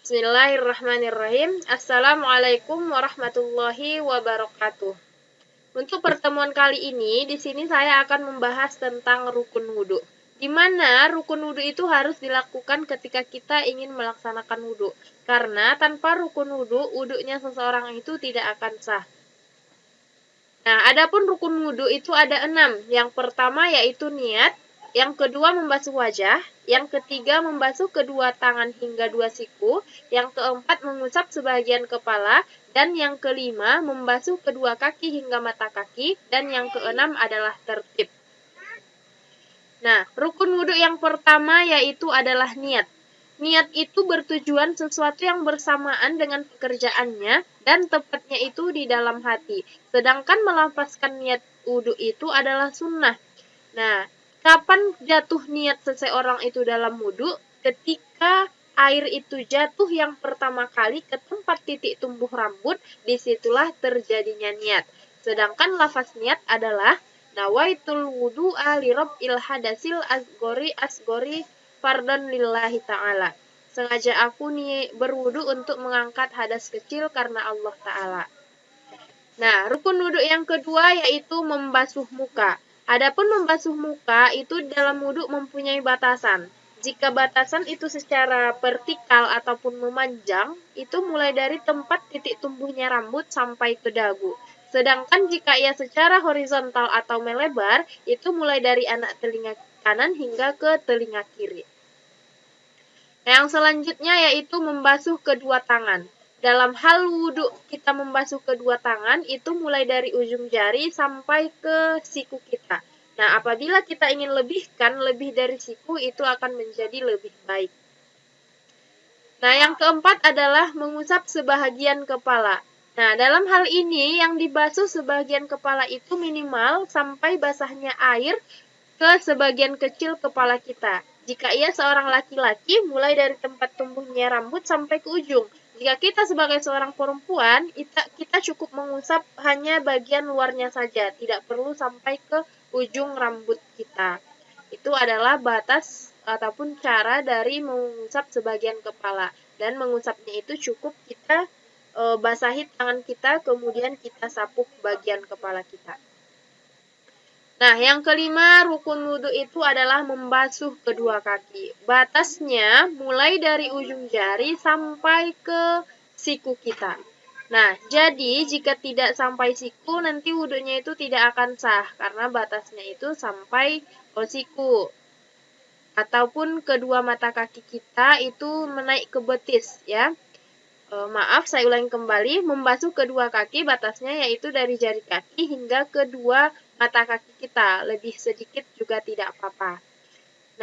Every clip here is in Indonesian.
Bismillahirrahmanirrahim. Assalamualaikum warahmatullahi wabarakatuh. Untuk pertemuan kali ini, di sini saya akan membahas tentang rukun wudhu. Di mana rukun wudhu itu harus dilakukan ketika kita ingin melaksanakan wudhu. Karena tanpa rukun wudhu, wudhunya seseorang itu tidak akan sah. Nah, adapun rukun wudhu itu ada 6. Yang pertama yaitu niat. Yang kedua membasuh wajah, yang ketiga membasuh kedua tangan hingga 2 siku, yang keempat mengusap sebagian kepala, dan yang kelima membasuh kedua kaki hingga mata kaki, dan yang keenam adalah tertib. Nah, rukun wudhu yang pertama yaitu adalah niat. Niat itu bertujuan sesuatu yang bersamaan dengan pekerjaannya dan tepatnya itu di dalam hati. Sedangkan melafazkan niat wudhu itu adalah sunnah. Nah, kapan jatuh niat seseorang itu dalam wudhu? Ketika air itu jatuh yang pertama kali ke tempat titik tumbuh rambut, disitulah terjadinya niat. Sedangkan lafaz niat adalah nawaitul wudu'a li rabbil hadasil asgori fardhan lillahi ta'ala. Sengaja aku nih berwudu untuk mengangkat hadas kecil karena Allah Ta'ala. Nah, rukun wudhu yang kedua yaitu membasuh muka. Adapun membasuh muka itu dalam wudhu mempunyai batasan. Jika batasan itu secara vertikal ataupun memanjang, itu mulai dari tempat titik tumbuhnya rambut sampai ke dagu. Sedangkan jika ia secara horizontal atau melebar, itu mulai dari anak telinga kanan hingga ke telinga kiri. Yang selanjutnya yaitu membasuh kedua tangan. Dalam hal wudhu kita membasuh kedua tangan itu mulai dari ujung jari sampai ke siku kita. Nah, apabila kita ingin lebihkan lebih dari siku itu akan menjadi lebih baik. Nah, yang keempat adalah mengusap sebahagian kepala. Nah, dalam hal ini yang dibasuh sebagian kepala itu minimal sampai basahnya air ke sebagian kecil kepala kita. Jika ia seorang laki-laki, mulai dari tempat tumbuhnya rambut sampai ke ujung. Jika kita sebagai seorang perempuan, kita cukup mengusap hanya bagian luarnya saja, tidak perlu sampai ke ujung rambut kita. Itu adalah batas ataupun cara dari mengusap sebagian kepala. Dan mengusapnya itu cukup kita basahi tangan kita, kemudian kita sapuh bagian kepala kita. Nah, yang kelima rukun wudhu itu adalah membasuh kedua kaki. Batasnya mulai dari ujung jari sampai ke siku kita. Nah, jadi jika tidak sampai siku, nanti wudhunya itu tidak akan sah. Karena batasnya itu sampai ke siku. Ataupun kedua mata kaki kita itu menaik ke betis, ya. Maaf, saya ulangi kembali. Membasuh kedua kaki batasnya yaitu dari jari kaki hingga kedua mata kaki kita. Lebih sedikit juga tidak apa-apa.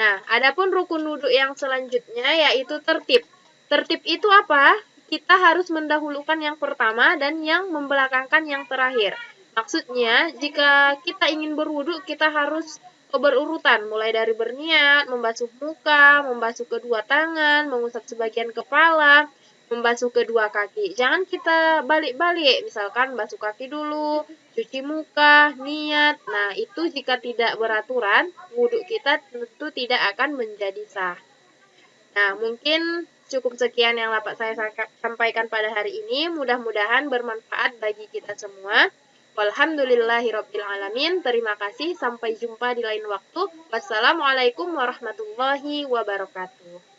Nah, adapun rukun wudhu yang selanjutnya yaitu tertib. Tertib itu apa? Kita harus mendahulukan yang pertama dan yang membelakangkan yang terakhir. Maksudnya, jika kita ingin berwudhu, kita harus berurutan. Mulai dari berniat, membasuh muka, membasuh kedua tangan, mengusap sebagian kepala, membasuh kedua kaki. Jangan kita balik-balik, misalkan basuh kaki dulu, cuci muka, niat. Nah, itu jika tidak beraturan, wudhu kita tentu tidak akan menjadi sah. Nah, mungkin cukup sekian yang dapat saya sampaikan pada hari ini. Mudah-mudahan bermanfaat bagi kita semua. Walhamdulillahirrabbilalamin. Terima kasih. Sampai jumpa di lain waktu. Wassalamualaikum warahmatullahi wabarakatuh.